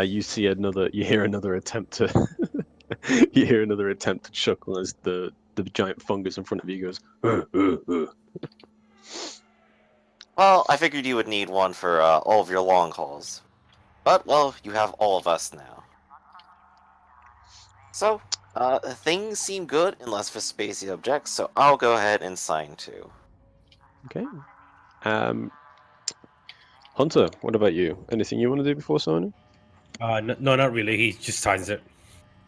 You hear another attempt to, you hear another attempt to chuckle as the giant fungus in front of you goes. Well, I figured you would need one for all of your long hauls. But, well, you have all of us now. So, things seem good unless Vespasian objects, so I'll go ahead and sign too. Okay. Hunter, what about you? Anything you want to do before signing? No, not really. He just signs it.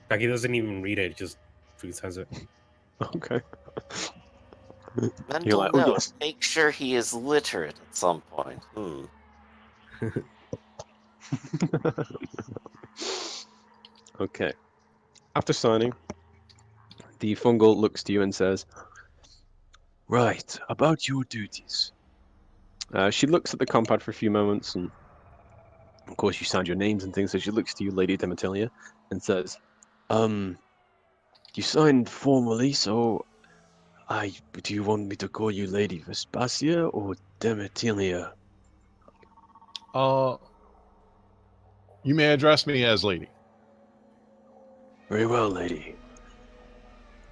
Like he doesn't even read it. He just freaking signs it. Okay. You're Mental like, oh note, yes. make sure he is literate at some point. Okay. After signing, the fungal looks to you and says, "Right, about your duties." She looks at the compad for a few moments, and of course you signed your names and things. So she looks to you, Lady Dematilia, and says, you signed formally, so do you want me to call you Lady Vespasia or Dematilia?" You may address me as lady. "Very well, lady.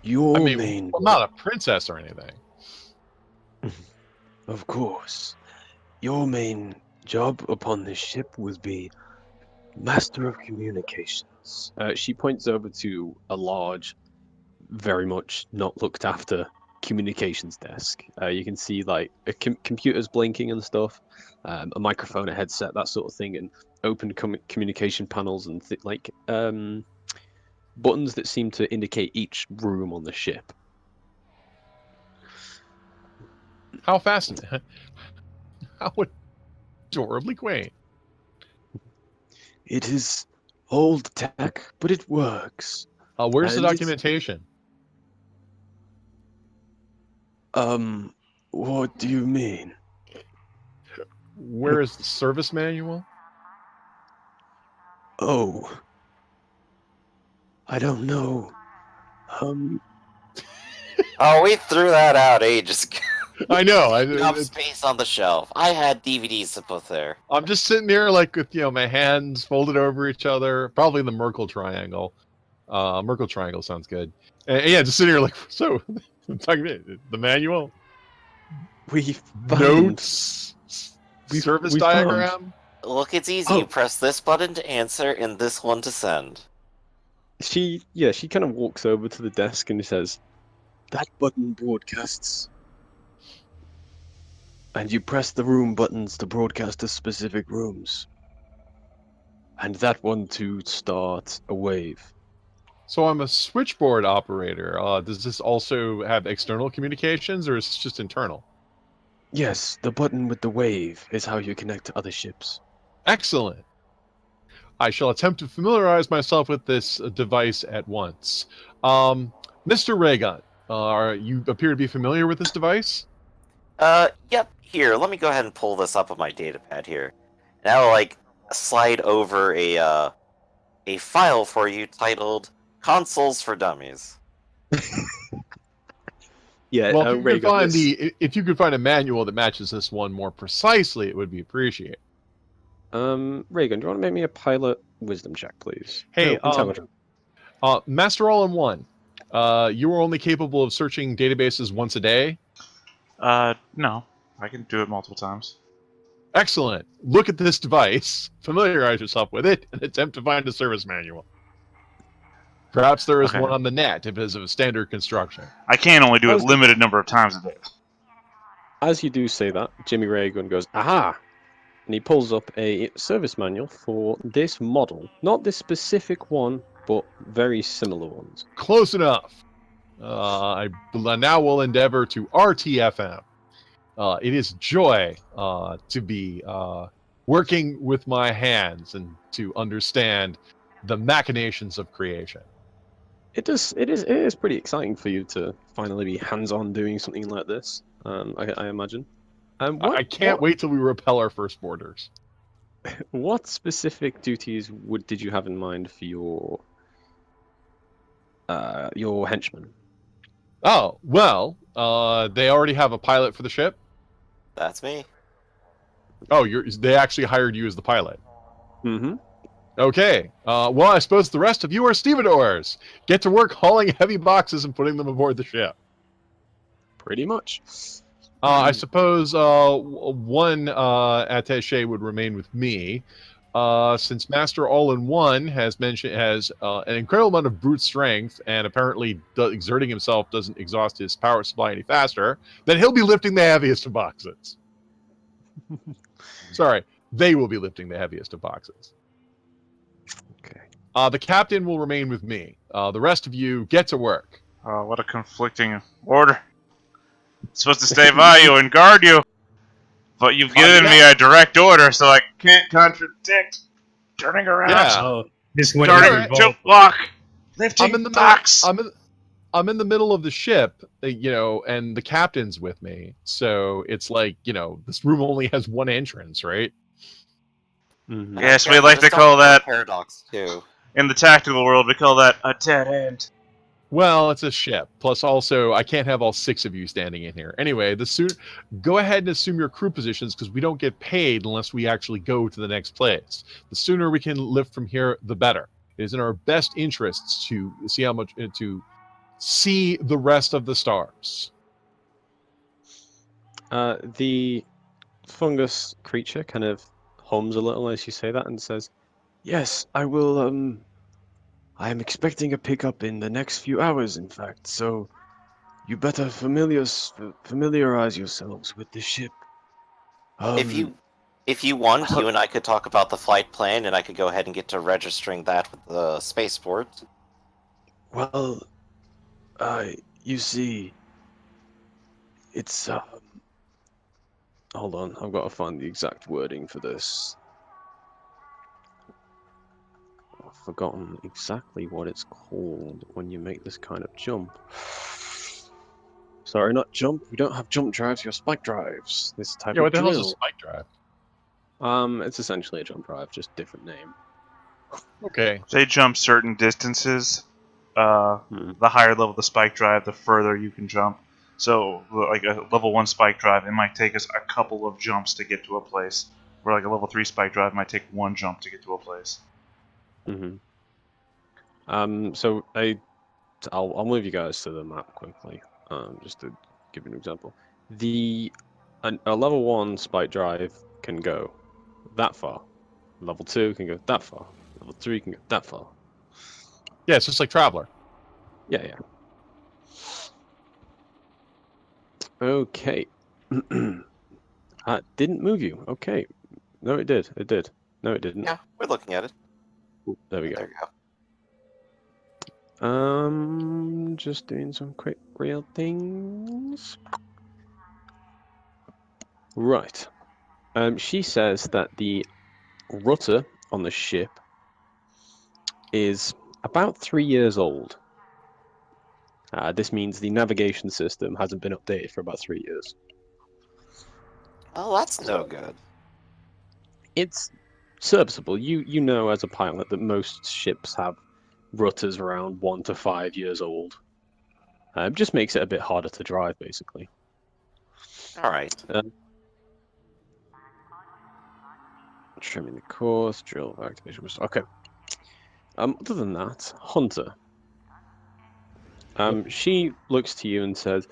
Your I mean, main... I'm not a princess or anything. Of course. Your main job upon this ship will be Master of Communications." She points over to a large, very much not looked after communications desk. You can see like computers blinking and stuff, a microphone, a headset, that sort of thing, and open communication panels and buttons that seem to indicate each room on the ship. How fascinating. How adorably quaint. It is old tech, but it works. Where's the And it's documentation? what do you mean? Where is the service manual? Oh, I don't know. Oh, we threw that out ages ago. I know. Enough space on the shelf. I had DVDs to put there. I'm just sitting here like with my hands folded over each other, probably the Merkle triangle. Merkle triangle sounds good. And yeah, just sitting here like so. Talking about the manual, We found... notes, service we diagram. Found. Look, it's easy. Oh. You press this button to answer and this one to send. She kind of walks over to the desk and says, "That button broadcasts, and you press the room buttons to broadcast to specific rooms, and that one to start a wave." So I'm a switchboard operator. Does this also have external communications, or is this just internal? Yes, the button with the wave is how you connect to other ships. Excellent. I shall attempt to familiarize myself with this device at once. Mr. Raygun, you appear to be familiar with this device? Yep. Here, let me go ahead and pull this up on my datapad here. And I will, like, slide over a file for you titled Consoles for Dummies. Yeah, Well, if you could find a manual that matches this one more precisely, it would be appreciated. Reagan, do you want to make me a pilot wisdom check, please? Hey, No, intelligence. Master All-in-One, you are only capable of searching databases once a day? No. I can do it multiple times. Excellent. Look at this device, familiarize yourself with it, and attempt to find a service manual. Perhaps there is one on the net if it is of standard construction. I can only do it limited number of times a day. As you do say that, Jimmy Reagan goes, "Aha!" And he pulls up a service manual for this model. Not this specific one, but very similar ones. Close enough. I now will endeavor to RTFM. It is joy to be working with my hands and to understand the machinations of creation. It is pretty exciting for you to finally be hands-on doing something like this. I imagine. I can't wait till we repel our first borders. What specific duties did you have in mind for your henchmen? Oh, well, they already have a pilot for the ship. That's me. Oh, they actually hired you as the pilot. Mm-hmm. Okay. Well, I suppose the rest of you are stevedores. Get to work hauling heavy boxes and putting them aboard the ship. Pretty much. I suppose one attaché would remain with me, since Master All-in-One has an incredible amount of brute strength, and apparently exerting himself doesn't exhaust his power supply any faster. Then he'll be lifting the heaviest of boxes. Sorry, they will be lifting the heaviest of boxes. Okay. The captain will remain with me. The rest of you get to work. What a conflicting order. Supposed to stay by you and guard you, but you've given me a direct order, so I can't contradict. Turning around. Yeah. Oh, this went Starting into to revolt. block. Lifting I'm in the box. I'm in the middle of the ship, and the captain's with me. So it's like, this room only has one entrance, right? Mm-hmm. Yes, we Careful, like to just don't call forget that, paradox too. in the tactical world, we call that a dead end. Well, it's a ship. Plus, also, I can't have all 6 of you standing in here. Anyway, go ahead and assume your crew positions because we don't get paid unless we actually go to the next place. The sooner we can lift from here, the better. It is in our best interests to see the rest of the stars. The fungus creature kind of hums a little as you say that and says, "Yes, I will. I am expecting a pickup in the next few hours, in fact. So you better familiarize yourselves with the ship. If you want, you and I could talk about the flight plan, and I could go ahead and get to registering that with the spaceport. Well, you see, it's hold on, I've got to find the exact wording for this. I've forgotten exactly what it's called when you make this kind of jump. Sorry, not jump. We don't have jump drives. We have spike drives. This type Yeah, of what the hell's a drill. spike drive? It's essentially a jump drive, just different name. Okay. They jump certain distances. Hmm. The higher level the spike drive, the further you can jump. So, like a level 1 spike drive, it might take us a couple of jumps to get to a place. Where like a level 3 spike drive might take 1 jump to get to a place. Mm-hmm. So I'll move you guys to the map quickly. Just to give you an example. A level 1 spike drive can go that far. Level 2 can go that far. Level 3 can go that far. Yeah, it's just like Traveler. Yeah. Okay. Didn't move you. Okay. No, it did. It did. No, it didn't. Yeah, we're looking at it. Ooh, there we There go. you go. Just doing some quick real things. Right. She says that the rudder on the ship is about 3 years old. This means the navigation system hasn't been updated for about 3 years. Oh, that's no good. It's serviceable. You know as a pilot that most ships have rudders around 1 to 5 years old. It just makes it a bit harder to drive, basically. All right. Trimming the course, drill activation. Okay. Other than that, Hunter. She looks to you and says,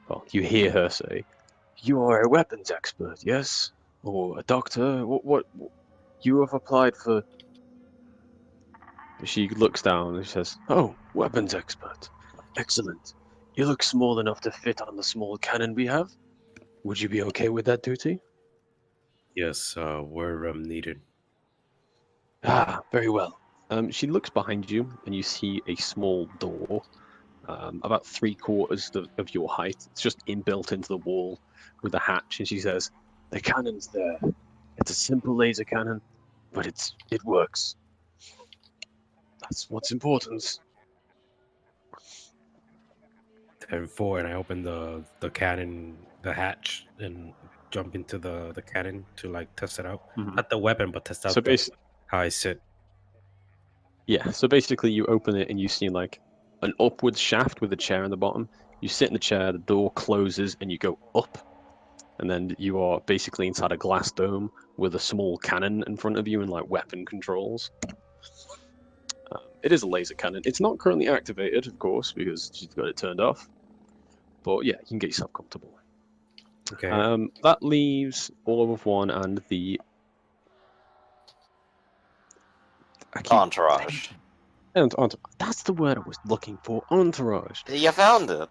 well, you hear her say, "You are a weapons expert, yes? Or a doctor? What you have applied for?" She looks down and she says, "Oh, weapons expert. Excellent. You look small enough to fit on the small cannon we have. Would you be okay with that duty?" Yes, we're needed. Ah, very well. She looks behind you and you see a small door, about 3/4 of your height. It's just inbuilt into the wall with a hatch, and she says, "The cannon's there. It's a simple laser cannon, but it works. That's what's important." 10-4, and I open the cannon, the hatch, and jump into the cannon to like test it out. Mhm. Not the weapon, but test So out basically, how I sit. yeah. So basically, you open it and you see like an upwards shaft with a chair in the bottom. You sit in the chair, the door closes, and you go up. and then you are basically inside a glass dome with a small cannon in front of you and like weapon controls. It is a laser cannon. It's not currently activated, of course, because she's got it turned off. But yeah, you can get yourself comfortable. Okay. That leaves all of one and the Entourage. That's the word I was looking for. Entourage. You found it.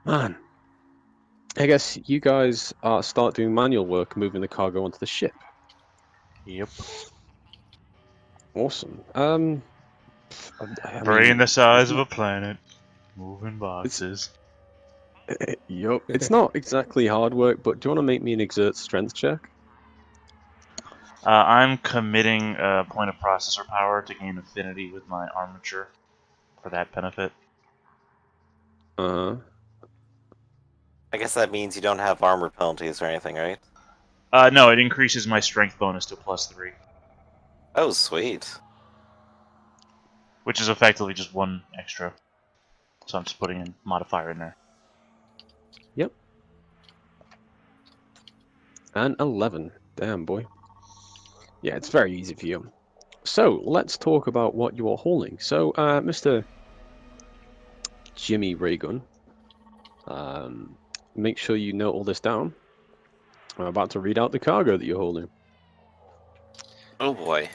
Man, I guess you guys start doing manual work, moving the cargo onto the ship. Yep. Awesome. I Brain mean, the size of a planet. Moving boxes. yup. It's not exactly hard work, but do you want to make me an exert strength check? I'm committing a point of processor power to gain affinity with my armature for that benefit. Uh-huh. I guess that means you don't have armor penalties or anything, right? No, it increases my strength bonus to +3, Oh, sweet. which is effectively just 1 extra. So I'm just putting a modifier in there. Yep. And 11. Damn, boy. Yeah, it's very easy for you. So, let's talk about what you are hauling. So, Mr. Jimmy Raygun, make sure you note all this down. I'm about to read out the cargo that you're holding. Oh boy.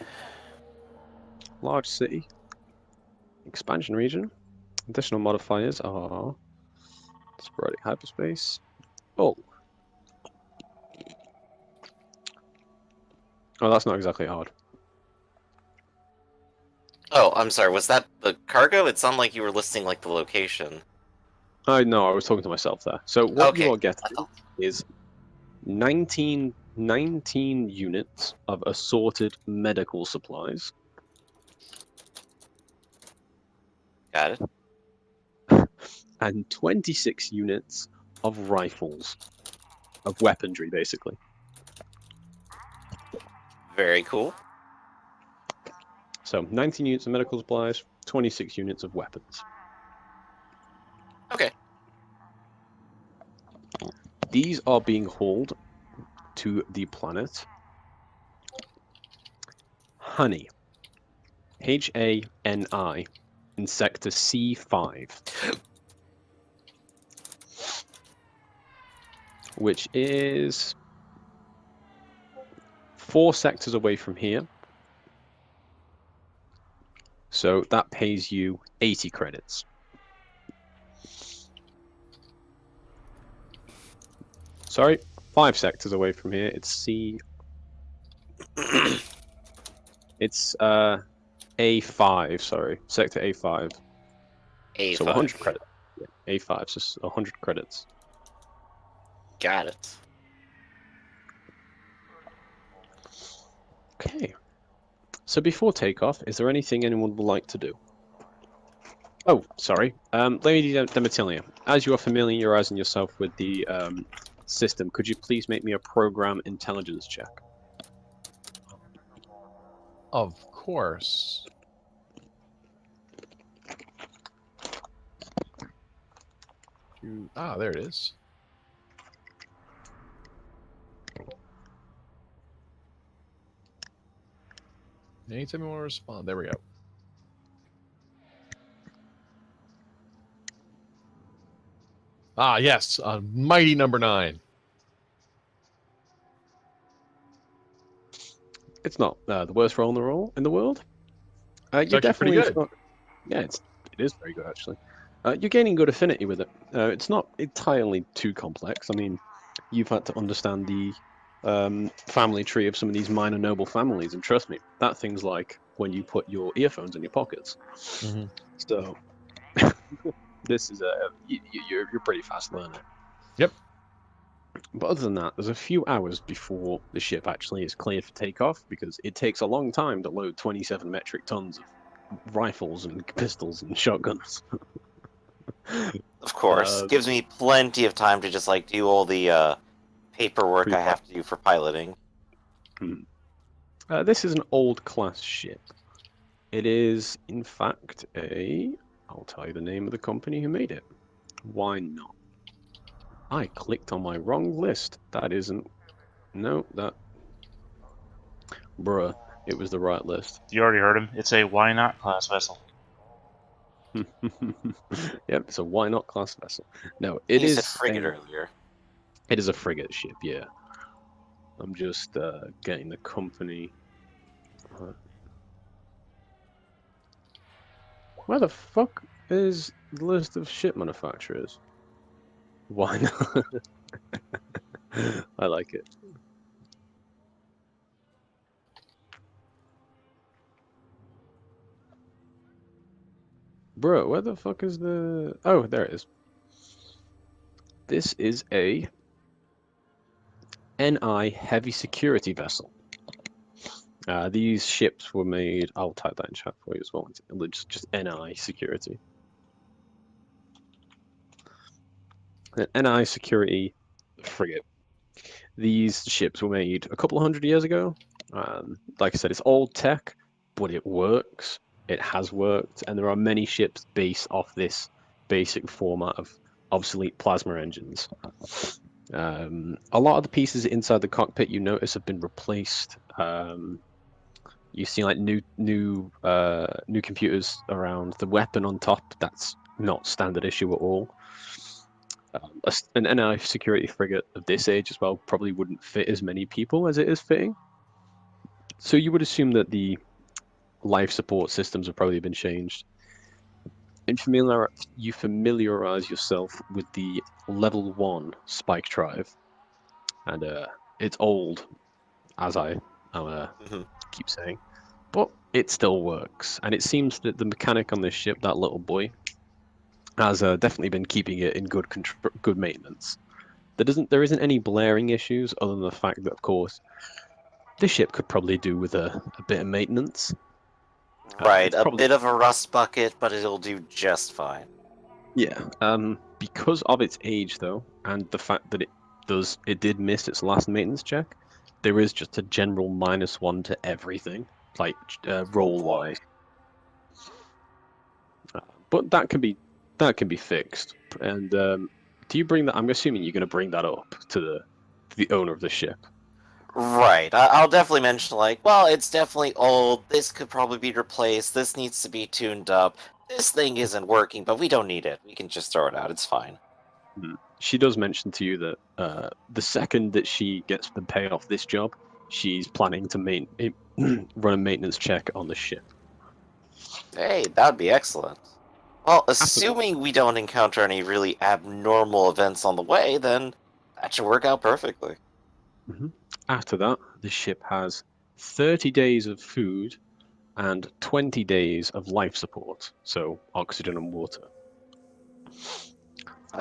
Large city. Expansion region. Additional modifiers are sporadic hyperspace. Oh. Oh, that's not exactly hard. Oh, I'm sorry. Was that the cargo? It sounded like you were listing like the location. No, I was talking to myself there. So what you Okay. are getting is 19 units of assorted medical supplies, Got it. and 26 units of rifles, of weaponry, basically. Very cool. So 19 units of medical supplies, 26 units of weapons. Okay. These are being hauled to the planet Honey, Hani, in Sector C5, which is 4 sectors away from here. So that pays you 80 credits. Sorry, 5 sectors away from here. It's C. It's A5. Sorry, Sector A5. A5. So 100 credits. Yeah, A5. So 100 credits. Got it. Okay. So before takeoff, is there anything anyone would like to do? Oh, sorry. Lady Dematilia, as you are familiarizing yourself with the system, could you please make me a program intelligence check? Of course. There it is. Anytime you want to respond. There we go. Yes. Mighty number 9. It's not the worst roll in the world. You're It's actually pretty definitely good. yeah, it is very good actually. You're gaining good affinity with it. It's not entirely too complex. I mean, you've had to understand the family tree of some of these minor noble families, and trust me, that thing's like when you put your earphones in your pockets. Mm-hmm. So this is you're pretty fast learner. Yep. But other than that, there's a few hours before the ship actually is cleared for takeoff because it takes a long time to load 27 metric tons of rifles and pistols and shotguns. Of course. Gives me plenty of time to just like do all the paperwork I have to do for piloting. This is an old class ship. It is, in fact, I'll tell you the name of the company who made it. Why not? I clicked on my wrong list. That isn't. No, that. Bruh, it was the right list. You already heard him. It's a why not class vessel. Yep, so why not class vessel? No, You said frigate earlier. it is a frigate ship, yeah. I'm just getting the company. Where the fuck is the list of ship manufacturers? Why not? I like it. Bro, where the fuck is the... Oh, there it is. This is a NI heavy security vessel. These ships were made... I'll type that in chat for you as well. It's just NI security. An NI security frigate. These ships were made a couple of hundred years ago. Like I said, it's old tech, but it works. It has worked, and there are many ships based off this basic format of obsolete plasma engines. A lot of the pieces inside the cockpit you notice have been replaced. You see like new computers around the weapon on top. That's not standard issue at all. An NI security frigate of this age as well probably wouldn't fit as many people as it is fitting. So you would assume that the life support systems have probably been changed. And you familiarize yourself with the level 1 spike drive, and it's old, as I keep saying, but it still works. And it seems that the mechanic on this ship, that little boy, has definitely been keeping it in good maintenance. There isn't any blaring issues other than the fact that, of course, this ship could probably do with a bit of maintenance. Right, a bit of a rust bucket, but it'll do just fine. Yeah. Because of its age, though, and the fact that it did miss its last maintenance check, there is just a general -1 to everything, like roll wise. But that can be fixed. And do you bring that? I'm assuming you're going to bring that up to the owner of the ship. Right, I'll definitely mention, like, well, it's definitely old, this could probably be replaced, this needs to be tuned up, this thing isn't working, but we don't need it. We can just throw it out, it's fine. She does mention to you that the second that she gets the pay off this job, she's planning to run a maintenance check on the ship. Hey, that would be excellent. Well, assuming we don't encounter any really abnormal events on the way, then that should work out perfectly. After that, the ship has 30 days of food and 20 days of life support, so oxygen and water.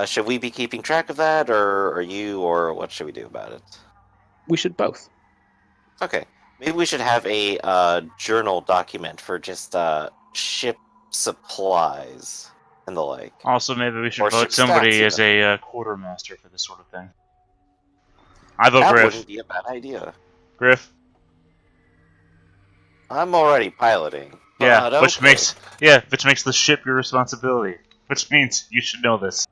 Should we be keeping track of that, or are you, or what should we do about it? We should both. Okay, maybe we should have a journal document for just ship supplies and the like. Also, maybe we should Or vote ship somebody stats, as a quartermaster for this sort of thing. I vote That Griff. wouldn't be a bad idea. Griff. I'm already piloting. Yeah, but which okay. makes the ship your responsibility. Which means you should know this.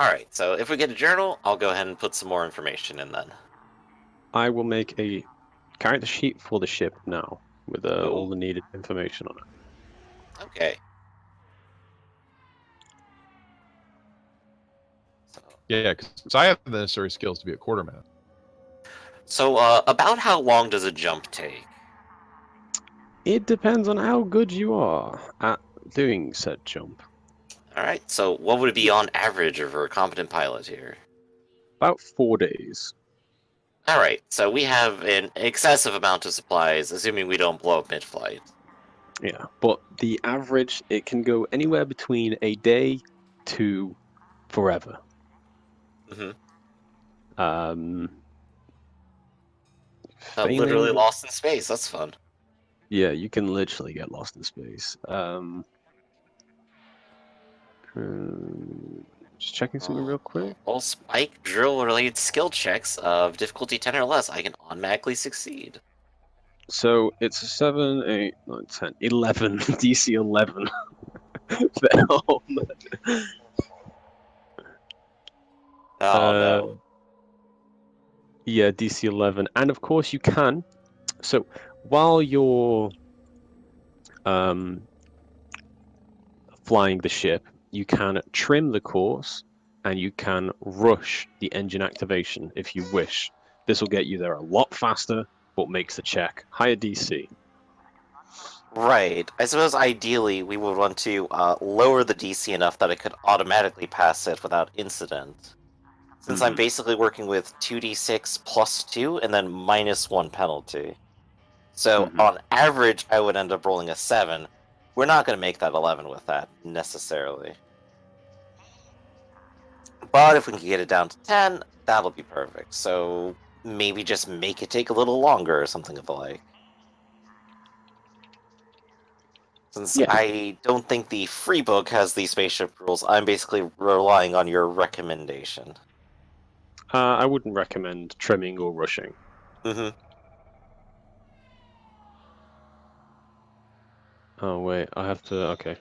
Alright, so if we get a journal, I'll go ahead and put some more information in then. I will make a character sheet for the ship now, with all the needed information on it. Okay. Yeah, because I have the necessary skills to be a quartermaster. So, about how long does a jump take? It depends on how good you are at doing said jump. Alright, so what would it be on average for a competent pilot here? About 4 days. Alright, so we have an excessive amount of supplies, assuming we don't blow up mid-flight. Yeah, but the average, it can go anywhere between a day to forever. Literally lost in space, that's fun. Yeah, you can literally get lost in space. Just checking something real quick. All spike drill related skill checks of difficulty 10 or less, I can automatically succeed. So it's 7, 8, 9, 10, 11, DC 11. film. Oh no. Yeah, DC 11, and of course you can. So while you're um, flying the ship, you can trim the course and you can rush the engine activation if you wish. This will get you there a lot faster, but makes the check higher DC. Right. I suppose ideally we would want to lower the DC enough that it could automatically pass it without incident. Since I'm Mhm. basically working with 2d6 plus 2 and then minus 1 penalty. So Mhm. on average, I would end up rolling a 7. We're not going to make that 11 with that, necessarily. But if we can get it down to 10, that'll be perfect. So maybe just make it take a little longer or something of the like. Since Yeah, I don't think the free book has the spaceship rules, I'm basically relying on your recommendation. I wouldn't recommend trimming or rushing. Mm-hmm. Oh wait, I have to. Okay.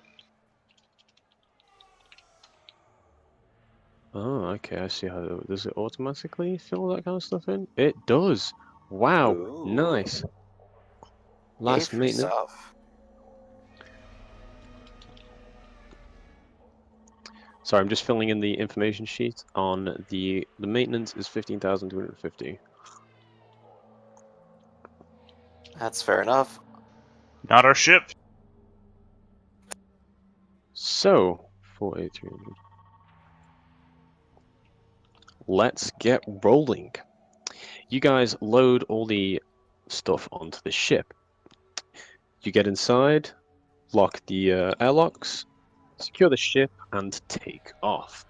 Oh, okay. I see how. Does it automatically fill that kind of stuff in? It does. Wow, Ooh. nice. Yay Last for maintenance. stuff. Sorry, I'm just filling in the information sheet on the maintenance is 15,250. That's fair enough. Not our ship. So 4,800. Let's get rolling. You guys load all the stuff onto the ship. You get inside, lock the airlocks, secure the ship, and take off.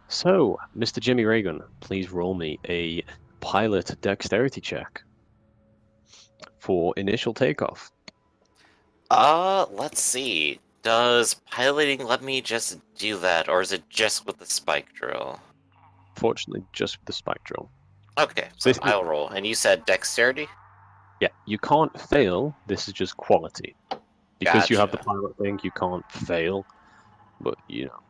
So, Mr. Jimmy Reagan, please roll me a pilot dexterity check for initial takeoff. Let's see. Does piloting let me just do that, or is it just with the spike drill? Fortunately, just with the spike drill. Okay, so This is, I'll roll. And you said dexterity? yeah, you can't fail. This is just quality. Because you have the Gotcha. pilot thing, you can't fail. But,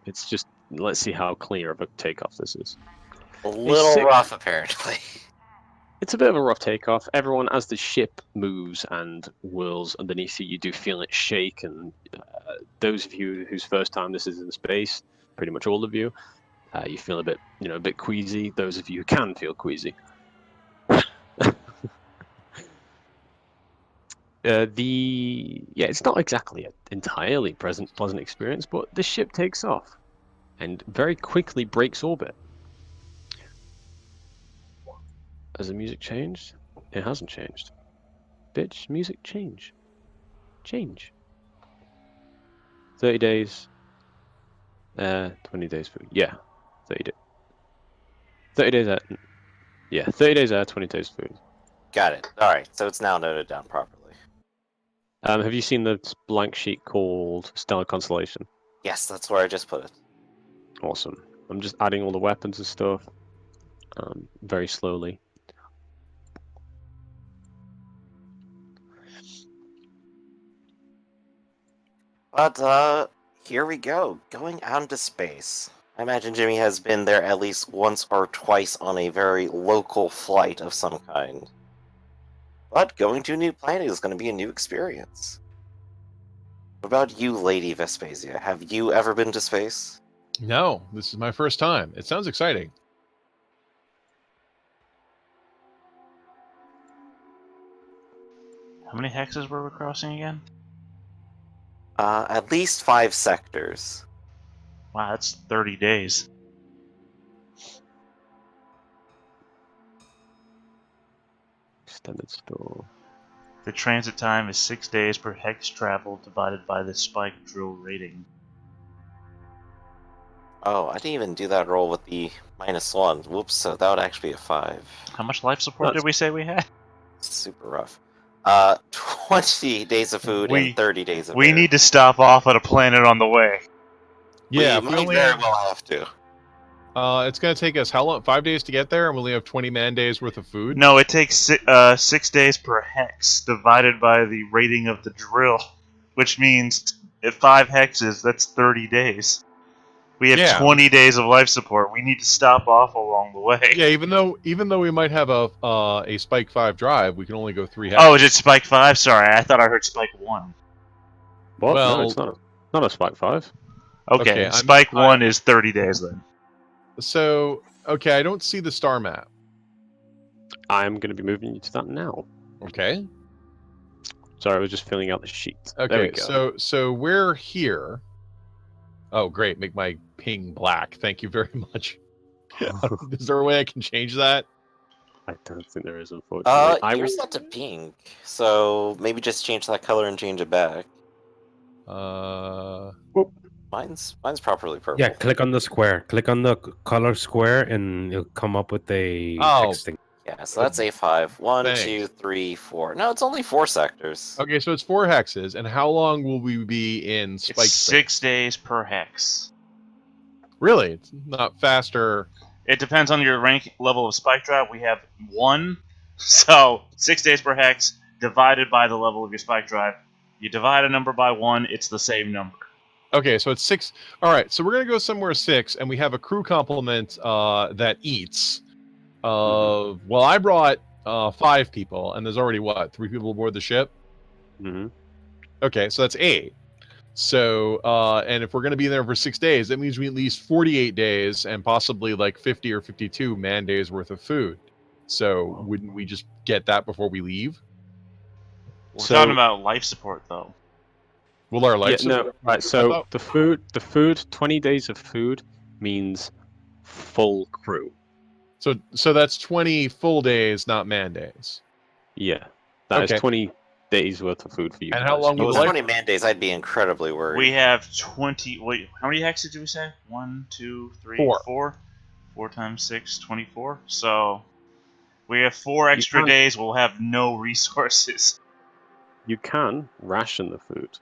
it's just, let's see how clear of a takeoff this is. A A little 6. rough, apparently. It's a bit of a rough takeoff. Everyone, as the ship moves and whirls underneath you, you do feel it shake. And those of you whose first time this is in space, pretty much all of you, you feel a bit queasy. Those of you who can feel queasy. It's not exactly an entirely pleasant experience, but the ship takes off and very quickly breaks orbit. Has the music changed? It hasn't changed. Bitch, music change. Change. 30 days. 20 days food. Yeah, 30 days. 30 days air. Yeah, 30 days air, 20 days food. Got it. Alright, so it's now noted down properly. Have you seen the blank sheet called Stellar Constellation? Yes, that's where I just put it. Awesome. I'm just adding all the weapons and stuff very slowly. But, here we go. Going out into space. I imagine Jimmy has been there at least once or twice on a very local flight of some kind. But going to a new planet is going to be a new experience. What about you, Lady Vespasia? Have you ever been to space? No, this is my first time. It sounds exciting. How many hexes were we crossing again? At least 5 sectors. Wow, that's 30 days. Extended store. The transit time is 6 days per hex travel divided by the spike drill rating. Oh, I didn't even do that roll with the -1. Whoops, so that would actually be a 5. How much life support did we say we had? Super rough. 20 days of food and We 30 days of we air. need to stop off at a planet on the way. Yeah, We if we might only very have, well have to. it's going to take us how long? 5 days to get there, and we only have 20 man days worth of food. No, it takes 6 days per hex divided by the rating of the drill, which means at 5 hexes, that's 30 days. We have Yeah. 20 days of life support. We need to stop off along the way. Yeah, even though we might have a Spike 5 drive, we can only go 3 hexes. Oh, is it Spike 5? Sorry, I thought I heard Spike 1. What? No, Well- it's not a Spike 5. Okay, Okay, Spike 1 is 30 days then. So, okay, I don't see the star map. I'm going to be moving you to that now. Okay. Sorry, I was just filling out the sheet. There we Okay, go. so we're here. Oh, great. Make my ping black. Thank you very much. Is there a way I can change that? I don't think there is, unfortunately. I You're will. set to pink, so maybe just change that color and change it back. Mine's properly purple. Yeah, click on the square. Click on the color square, and it'll come up with a Oh. hex thing. Yeah, so that's A5. 1, Thanks. 2, 3, 4. No, it's only 4 sectors. Okay, so it's 4 hexes, and how long will we be in Spike It's Space? 6 days per hex. Really? It's not faster. It depends on your rank level of spike drive. We have 1, so 6 days per hex divided by the level of your spike drive. You divide a number by 1, it's the same number. Okay, so it's 6. All right, so we're going to go somewhere 6, and we have a crew complement that eats. Well, I brought 5 people, and there's already, 3 people aboard the ship? Mm-hmm. Okay, so that's 8. So, and if we're going to be there for 6 days, that means we at least 48 days and possibly like 50 or 52 man days worth of food. So, wouldn't we just get that before we leave? We're So- talking about life support, though. Will our Yeah, life no. support- Right. I So thought- the food, 20 days of food means full crew. So that's 20 full days, not man days. Yeah, that is Okay. 20 days worth of food for you. And how guys. long If it will was life- 20 man days, I'd be incredibly worried. We have 20. Wait, how many hexes did we say? 1, 2, 3, 4. 4. 4 times 6, 24. So we have 4 extra can't- days. We'll have no resources. You can ration the food.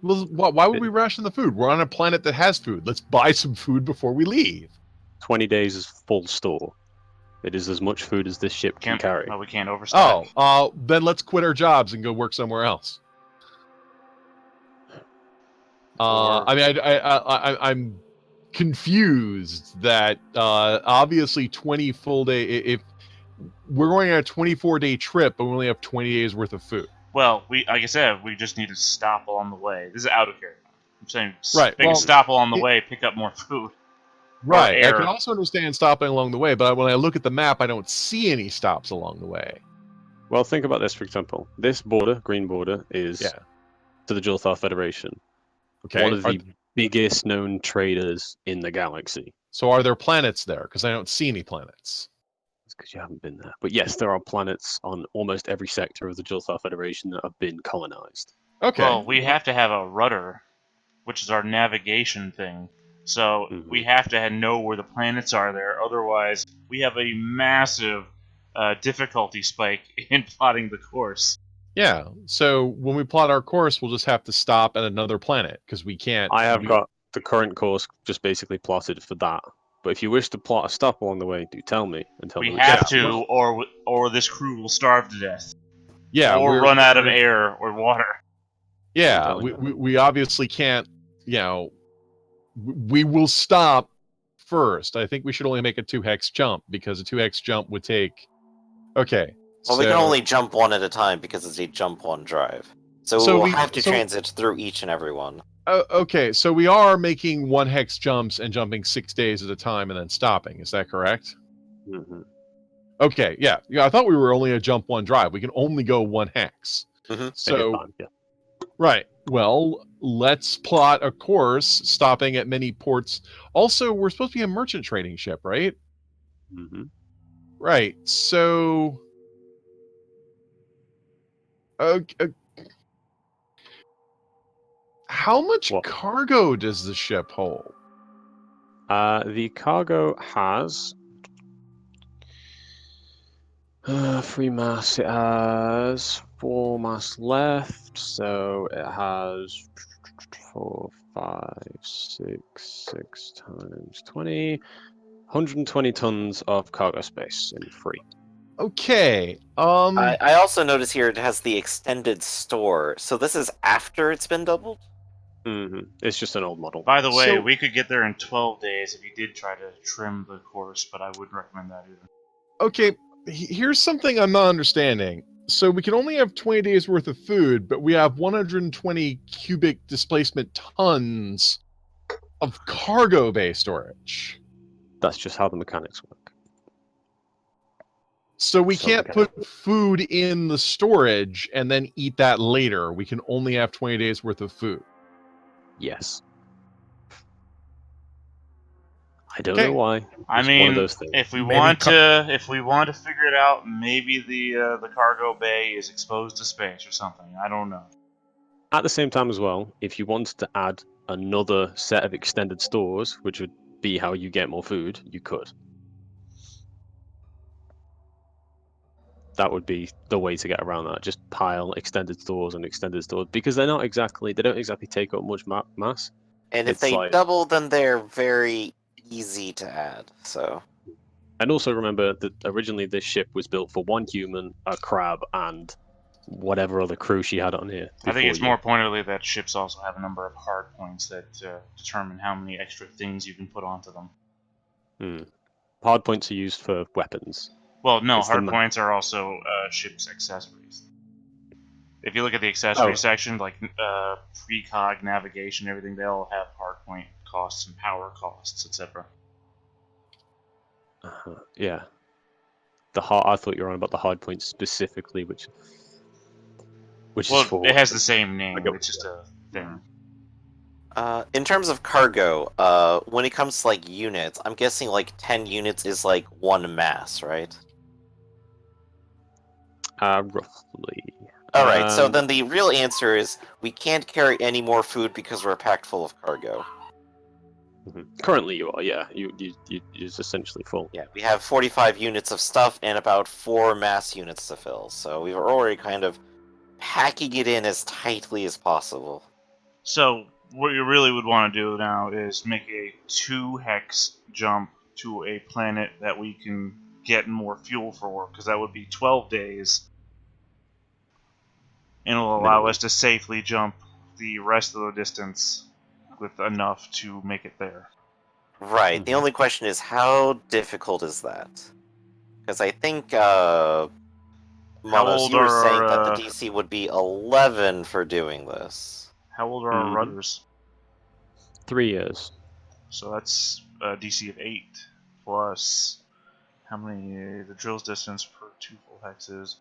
Well, why would we ration the food? We're on a planet that has food. Let's buy some food before we leave. 20 days is full store. It is as much food as this ship can carry. We can't overstock. Then let's quit our jobs and go work somewhere else. I mean, I'm confused that obviously 20 full day. If we're going on a 24-day trip, but we only have 20 days worth of food. Well, like I said, we just need to stop along the way. This is out of here. I'm saying, Right, Make well, a stop along the way, pick up more food. Right. I air. can also understand stopping along the way, but when I look at the map, I don't see any stops along the way. Well, think about this, for example. This border, green border, is Yeah. to the Julthar Federation. Okay. One of the biggest known traders in the galaxy. So are there planets there? Because I don't see any planets. It's because you haven't been there. But yes, there are planets on almost every sector of the Julthar Federation that have been colonized. Okay. Well, we have to have a rudder, which is our navigation thing. So we have to know where the planets are there. Otherwise, we have a massive difficulty spike in plotting the course. Yeah. So when we plot our course, we'll just have to stop at another planet because we can't. I have got the current course just basically plotted for that. But if you wish to plot a stop along the way, do tell me and tell me. We which have stop. to, or this crew will starve to death. Yeah. Or run out of air or water. Yeah. We obviously can't. You know. We will stop first. I think we should only make a 2-hex jump because a 2-hex jump would take. Okay. Well, we can only jump one at a time because it's a jump one drive. So we'll have to transit through each and every one. Okay, so we are making 1-hex jumps and jumping 6 days at a time and then stopping. Is that correct? Mm-hmm. Okay, yeah. I thought we were only a jump 1 drive. We can only go 1 hex. So, right. Well, let's plot a course stopping at many ports. Also, we're supposed to be a merchant trading ship, right? Mm-hmm. Right. So, how much cargo does the ship hold? The cargo has 3 mass. It has 4 mass left, so it has 4, 5, 6, 6 times 20, 120 tons of cargo space in free. Okay. I also notice here it has the extended store. So this is after it's been doubled? It's just an old model. By the way, So- we could get there in 12 days if you did try to trim the course, but I wouldn't recommend that either. Okay, here's something I'm not understanding. So we can only have 20 days worth of food, but we have 120 cubic displacement tons of cargo bay storage. That's just how the mechanics work. So we So can't put food in the storage and then eat that later. We can only have 20 days worth of food. Yes. I don't Okay. know why. I It's mean, one of those things. if we Maybe want to figure it out, maybe the cargo bay is exposed to space or something. I don't know. At the same time as well, if you wanted to add another set of extended stores, which would be how you get more food, you could. That would be the way to get around that. Just pile extended stores and extended stores because they don't exactly take up much mass. And if It's they like- double, then they're very easy to add. So And also remember that originally this ship was built for one human, a crab, and whatever other crew she had on here. I think before it's you. more pointedly that ships also have a number of hard points that determine how many extra things you can put onto them. Hard points are used for weapons. Well, no, It's the hard ma- points are also ship's accessories. If you look at the accessory section, like precog, navigation, everything, they all have hard point costs and power costs, etc. Yeah. I thought you were on about the hard points specifically, which is Well, for. it has the same name. Like It's just a thing. in terms of cargo, when it comes to like units, I'm guessing like 10 units is like one mass, right? Roughly. Alright, so then the real answer is we can't carry any more food because we're packed full of cargo. Currently, you are. Yeah, you're just essentially full. Yeah, we have 45 units of stuff and about 4 mass units to fill, so we were already kind of packing it in as tightly as possible. So what you really would want to do now is make a 2-hex jump to a planet that we can get more fuel for, because that would be 12 days, and it'll allow Minimum. us to safely jump the rest of the distance with enough to make it there. Right, the only question is how difficult is that? Because I think, Monos, old you were are saying that our, the DC would be 11 for doing this. How old are our Mhm. rudders? 3 years. So that's a DC of 8 plus how many? The drill's distance per 2 full hexes.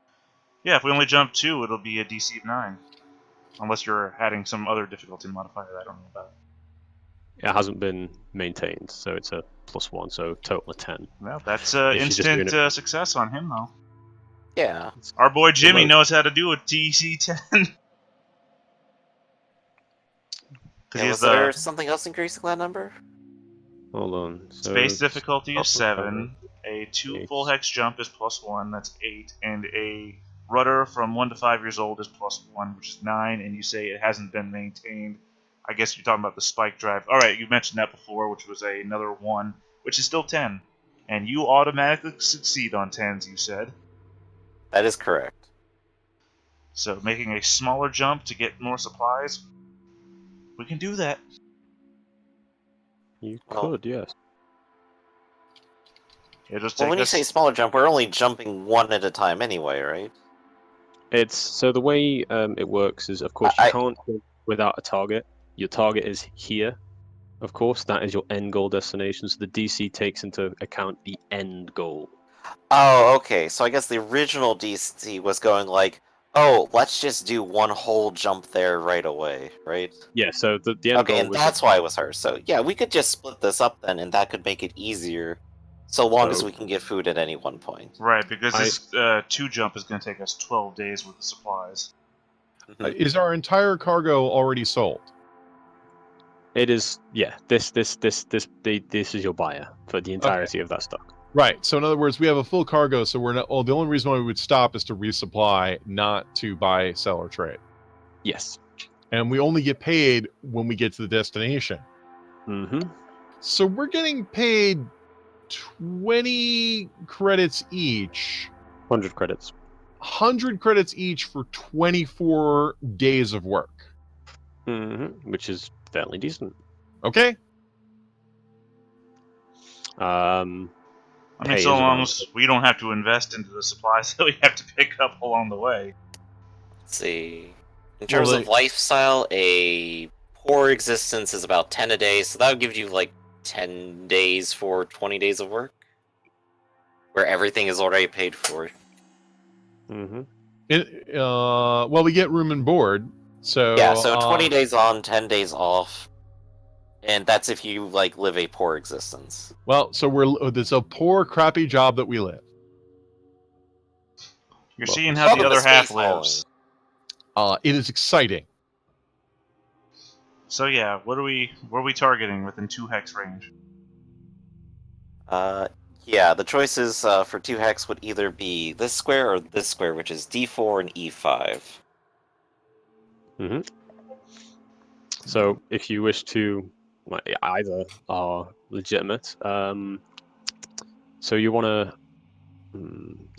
Yeah, if we only jump 2, it'll be a DC of 9. Unless you're adding some other difficulty modifier that I don't know about. It hasn't been maintained, so it's a +1, so total of 10. Well, that's If you're just instant doing success on him, though. Yeah. Our boy Jimmy Remote. knows how to do a DC 10. Yeah, was there something else increasing that number? Hold on. So Space difficulty is upper 7. A 2 Eight. full hex jump is +1, that's 8. And a rudder from 1 to 5 years old is +1, which is 9. And you say it hasn't been maintained. I guess you're talking about the spike drive. Alright, you mentioned that before, which was another 1, which is still 10. And you automatically succeed on 10s, you said. That is correct. So making a smaller jump to get more supplies, we can do that. You Well- could, yes. It'll just Well, take when you us... say smaller jump, we're only jumping one at a time anyway, right? It's so the way it works is, of course, you can't go without a target. Your target is here. Of course, that is your end goal destination. So the DC takes into account the end goal. Oh, okay. So I guess the original DC was going like, oh, let's just do one whole jump there right away, right? Yeah. So the end Okay, goal and was that's why it was her. So yeah, we could just split this up then, and that could make it easier, so long as So- we can get food at any one point. Right, because this 2 jump is going to take us 12 days worth of supplies. Is our entire cargo already sold? It is. Yeah. This is your buyer for the entirety of that stock. Right. So in other words, we have a full cargo, so we're not. Well, the only reason why we would stop is to resupply, not to buy, sell, or trade. Yes. And we only get paid when we get to the destination. Mm-hmm. So we're getting paid 20 credits each 100 credits. 100 credits each for 24 days of work. Which is fairly decent. Okay? I mean, Pay so is long around. as we don't have to invest into the supplies that we have to pick up along the way. Let's see. In Well, terms of lifestyle, a poor existence is about 10 a day, so that would give you like 10 days for 20 days of work, where everything is already paid for. Well, we get room and board, so Yeah, so 20 days on, 10 days off, and that's if you like live a poor existence. well, so it's a poor, crappy job that we live. You're Well, seeing how Welcome the to other half space hauling. lives. It is exciting. So yeah, what are we targeting within 2 hex range? Yeah, the choices for 2 hex would either be this square or this square, which is D4 and E5. So if you wish to, either are legitimate. So you want to.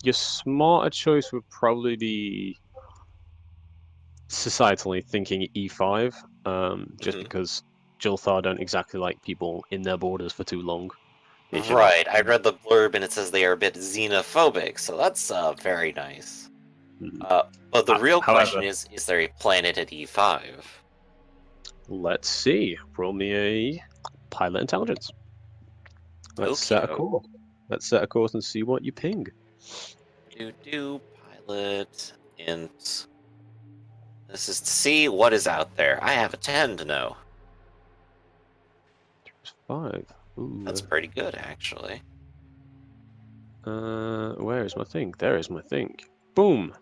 Your smarter choice would probably be societally thinking E5, just because Jilthar don't exactly like people in their borders for too long. Right, I read the blurb and it says they are a bit xenophobic, so that's very nice. But the real question However, is there a planet at E5? let's see. Roll me a pilot intelligence. Let's set a Okey-doke. course. Let's set a course and see what you ping. Pilot int. This is to see what is out there. I have a 10 to know. 5. Ooh. That's pretty good, actually. Where is my thing? There is my thing. Boom.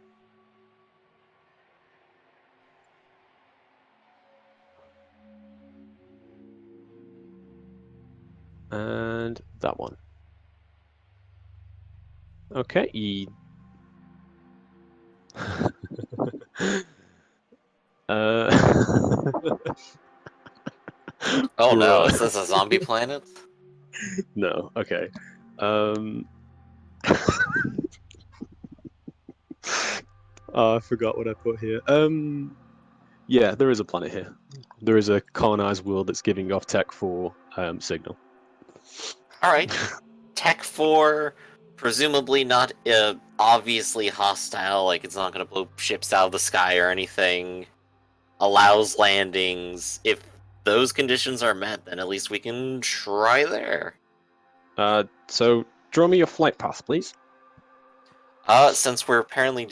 And that one. Okay. Oh no, Bruh. is this a zombie planet? No. Okay. I forgot what I put here. Yeah, there is a planet here. There is a colonized world that's giving off tech for signal. Alright. Tech 4, presumably not obviously hostile, like it's not going to blow ships out of the sky or anything. Allows landings. If those conditions are met, then at least we can try there. So draw me your flight path, please. Since we're apparently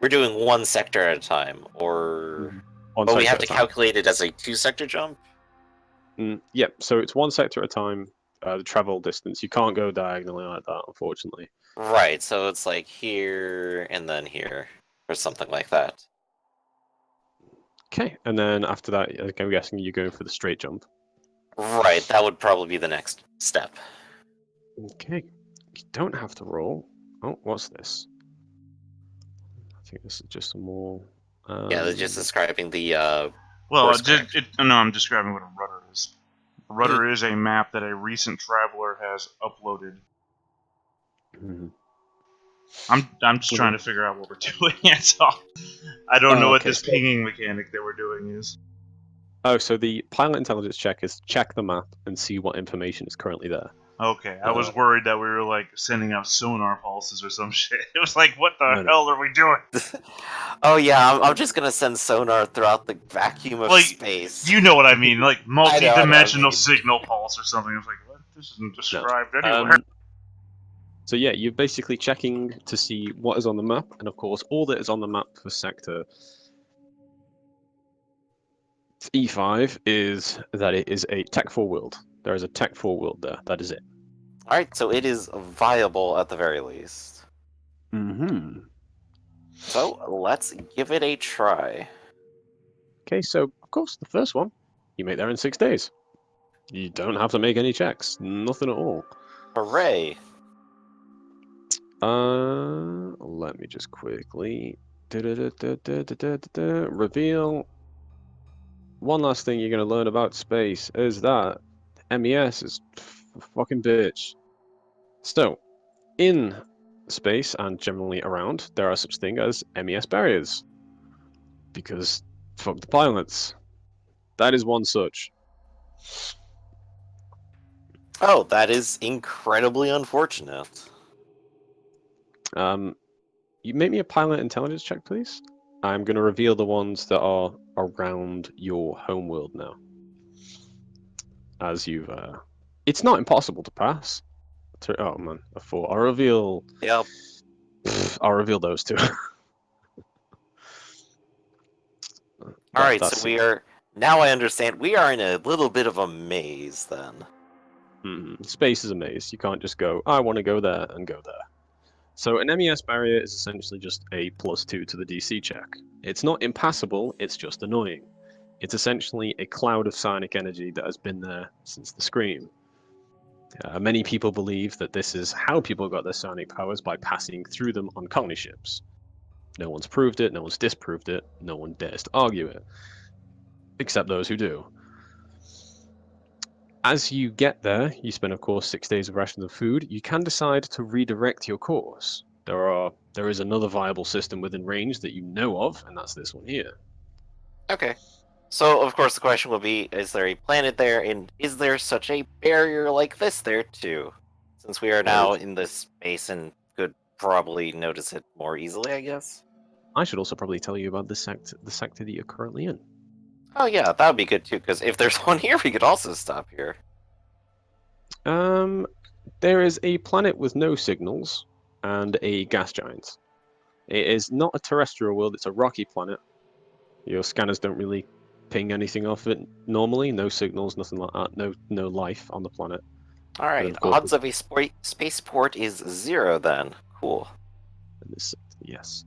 we're doing one sector at a time, or One we sector have at to a time. calculate it as a 2-sector jump. Yeah, so it's one sector at a time. The travel distance. You can't go diagonally like that, unfortunately. Right, so it's like here and then here, or something like that. Okay, and then after that, I'm guessing you go for the straight jump. Right, that would probably be the next step. Okay, you don't have to roll. Oh, what's this? I think this is just some more. Yeah, they're just describing the Well, course correction. no, I'm describing what a rudder is. A rudder is a map that a recent traveler has uploaded. I'm just trying to figure out what we're doing. That's all. I don't know what okay, this pinging mechanic that we're doing is. Oh, so the pilot intelligence check is check the map and see what information is currently there. Okay, I was worried that we were like sending out sonar pulses or some shit. It was like, what the hell are we doing? Oh yeah, I'm just gonna send sonar throughout the vacuum of space. You know what I mean, like multi-dimensional I mean. signal pulse or something. I was like, what? This isn't described anywhere. So yeah, you're basically checking to see what is on the map, and of course, all that is on the map for sector E5 is that it is a Tech 4 world. There is a Tech 4 world there. That is it. Alright, so it is viable at the very least. Mm-hmm. So let's give it a try. Okay, so of course, the first one, you make there in 6 days. You don't have to make any checks. Nothing at all. Hooray! Let me just quickly reveal. One last thing you're going to learn about space is that MES is a fucking bitch. So, in space and generally around, there are such thing as MES barriers. Because fuck the pilots. That is one such. Oh, that is incredibly unfortunate. You make me a pilot intelligence check, please. I'm going to reveal the ones that are around your homeworld now. As you've, it's not impossible to pass. Oh man, a 4. I'll reveal. Yep. I'll reveal those two. Alright, That's so we are... Now I understand. We are in a little bit of a maze, then. Space is a maze. You can't just go, I want to go there and go there. So an MES barrier is essentially just a +2 to the DC check. It's not impassable, it's just annoying. It's essentially a cloud of psionic energy that has been there since the Scream. Many people believe that this is how people got their psionic powers, by passing through them on colony ships. No one's proved it, no one's disproved it, no one dares to argue it. Except those who do. As you get there, you spend, of course, 6 days of rations of food. You can decide to redirect your course. There is another viable system within range that you know of, and that's this one here. Okay. So, of course, the question will be, is there a planet there, and is there such a barrier like this there, too? Since we are now in this space and could probably notice it more easily, I guess? I should also probably tell you about the sector that you're currently in. Oh yeah, that would be good, too, because if there's one here, we could also stop here. There is a planet with no signals and a gas giant. It is not a terrestrial world, it's a rocky planet. Your scanners don't really ping anything off it normally. No signals, nothing like that. No life on the planet. Alright, odds of a spaceport is 0 then. Cool. Yes.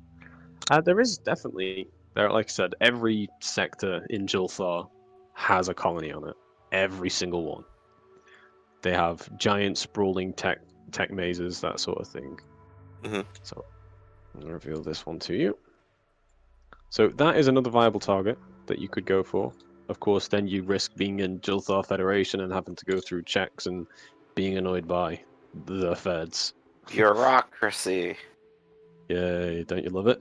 There is definitely, like I said, every sector in Jilthar has a colony on it. Every single one. They have giant sprawling tech mazes, that sort of thing. So I'll reveal this one to you. So that is another viable target that you could go for. Of course, then you risk being in Jilthar Federation and having to go through checks and being annoyed by the feds. Bureaucracy. Yay, don't you love it?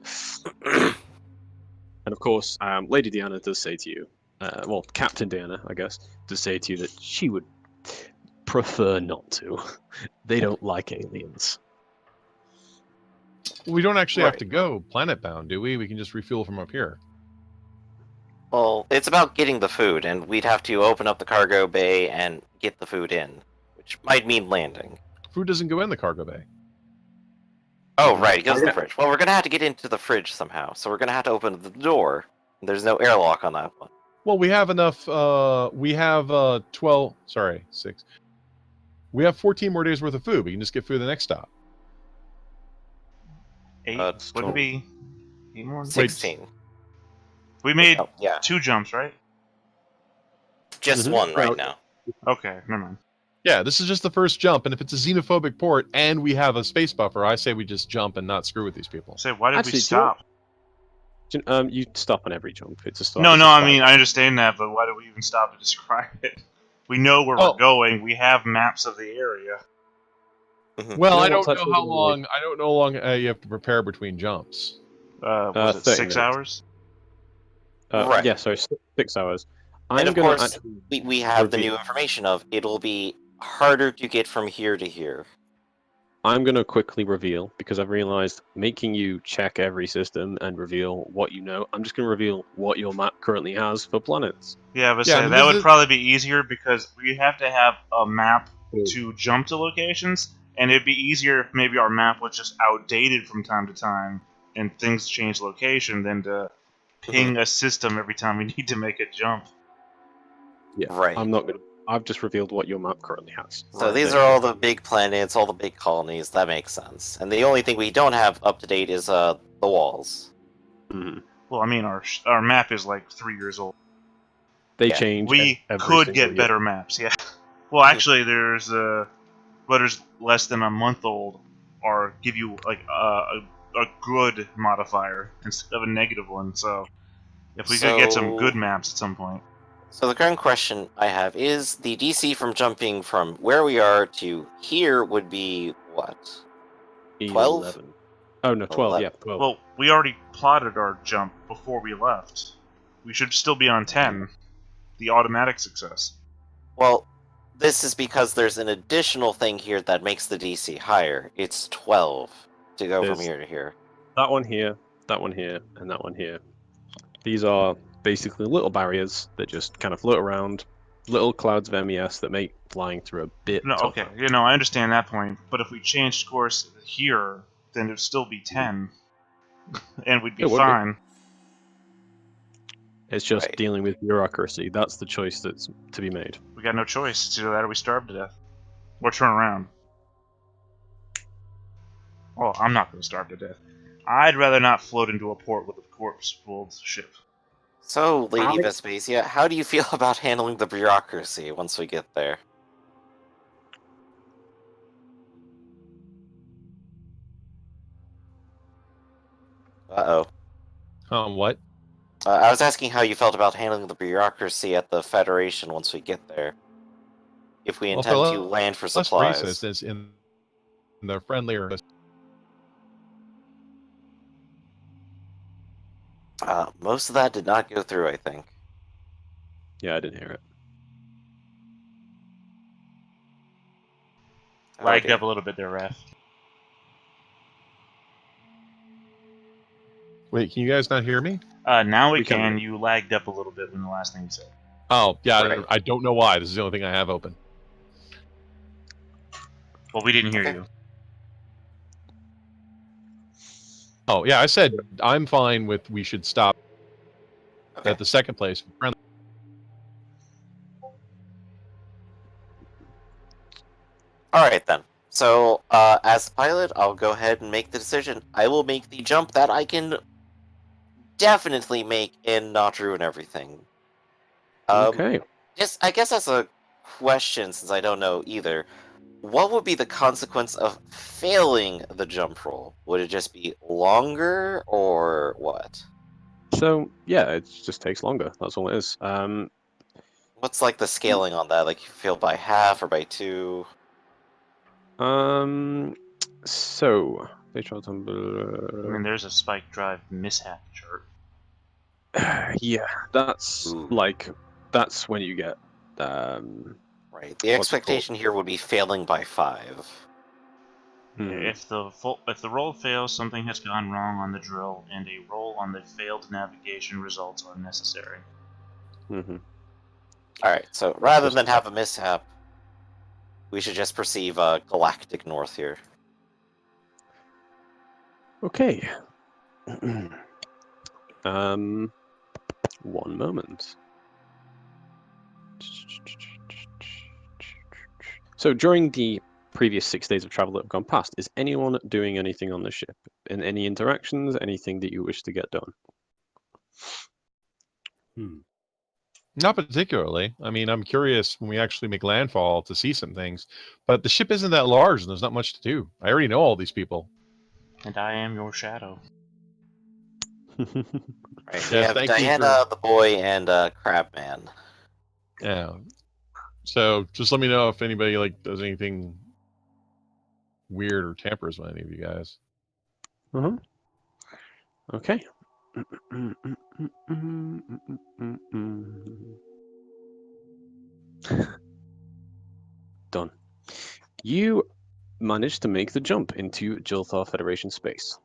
And of course, Lady Diana does say to you, well, Captain Diana, I guess, does say to you that she would prefer not to. They don't like aliens. We don't actually have to go planet bound, do we? We can just refuel from up here. Well, it's about getting the food, and we'd have to open up the cargo bay and get the food in, which might mean landing. Food doesn't go in the cargo bay. Oh, right, it goes in the fridge. Well, we're gonna have to get into the fridge somehow, so we're gonna have to open the door. There's no airlock on that one. Well, we have enough, we have 12, sorry, 6. We have 14 more days worth of food. We can just get food at the next stop. 8 would be 8 more. 16. We made yeah. 2 jumps, right? Just one right now. Okay, never mind. Yeah, this is just the first jump, and if it's a xenophobic port and we have a space buffer, I say we just jump and not screw with these people. Say, why did Actually, we stop? You stop on every jump. It's a stop. No, I mean, I understand that, but why did we even stop to describe it? We know where we're going. We have maps of the area. Well, I don't know how long. I don't know how long you have to prepare between jumps. Was it 6 minutes. hours? Right. Yeah, so 6 hours. And of course, we have the new information of it'll be harder to get from here to here. I'm going to quickly reveal, because I've realized making you check every system and reveal what you know, I'm just going to reveal what your map currently has for planets. Yeah, but that would probably be easier because we have to have a map to jump to locations, and it'd be easier if maybe our map was just outdated from time to time and things change location than to ping a system every time we need to make a jump. Yeah, right. I've just revealed what your map currently has. So these are all the big planets, all the big colonies. That makes sense. And the only thing we don't have up to date is the walls. Mm-hmm. Well, I mean, our map is like 3 years old. They change. We could get better maps. Yeah. Well, actually, there's less than a month old, or give you like a good modifier instead of a negative one. So if we could get some good maps at some point. So the current question I have is, the DC from jumping from where we are to here would be what? 12? 11. Oh, no, 12, yeah, 12. Well, we already plotted our jump before we left. We should still be on 10. The automatic success. Well, this is because there's an additional thing here that makes the DC higher. It's 12 to go from There's here to here. that one here, and that one here. These are basically little barriers that just kind of float around, little clouds of MES that make flying through a bit No, tougher. okay, I understand that point, but if we changed course here, then it'd still be 10. And we'd be It would be. fine. It's just Right. dealing with bureaucracy. That's the choice that's to be made. We got no choice. It's either that or we starve to death. Or turn around. Well, I'm not going to starve to death. I'd rather not float into a port with a corpse-filled ship. So, Lady Vespasia, how do you feel about handling the bureaucracy once we get there? Uh-oh. What? I was asking how you felt about handling the bureaucracy at the Federation once we get there. If we intend to land for supplies. Racist is in the friendlier. Most of that did not go through, I think. Yeah, I didn't hear it. Lagged up a little bit there, Ref. Wait, can you guys not hear me? Now we can. can. You lagged up a little bit when the last thing you said. Oh, yeah, Right. I don't know why. This is the only thing I have open. Well, we didn't hear Okay. you. Oh, yeah, I said I'm fine with we should stop Okay. at the second place. Alright then. So, as the pilot, I'll go ahead and make the decision. I will make the jump that I can definitely make and not ruin everything. Okay. I guess as a question, since I don't know either, what would be the consequence of failing the jump roll? Would it just be longer, or what? So, yeah, it just takes longer. That's all it is. What's like the scaling on that? Like, you fail by half or by 2? So, they tried I mean, there's a spike drive mishap chart. yeah, that's Ooh. that's when you get Right. The expectation here would be failing by 5. If the roll fails, something has gone wrong on the drill, and a roll on the failed navigation results are necessary. Mm-hmm. Alright, so rather than have a mishap, we should just perceive galactic north here. Okay. One moment. So during the previous 6 days of travel that have gone past, is anyone doing anything on the ship? In any interactions, anything that you wish to get done? Not particularly. I mean, I'm curious when we actually make landfall to see some things, but the ship isn't that large and there's not much to do. I already know all these people. And I am your shadow. Right. Yes, We have thank you Diana, for- the boy, and Crabman. Yeah. So just let me know if anybody like does anything weird or tampers with any of you guys. Okay. Done. You managed to make the jump into Jilthar Federation space.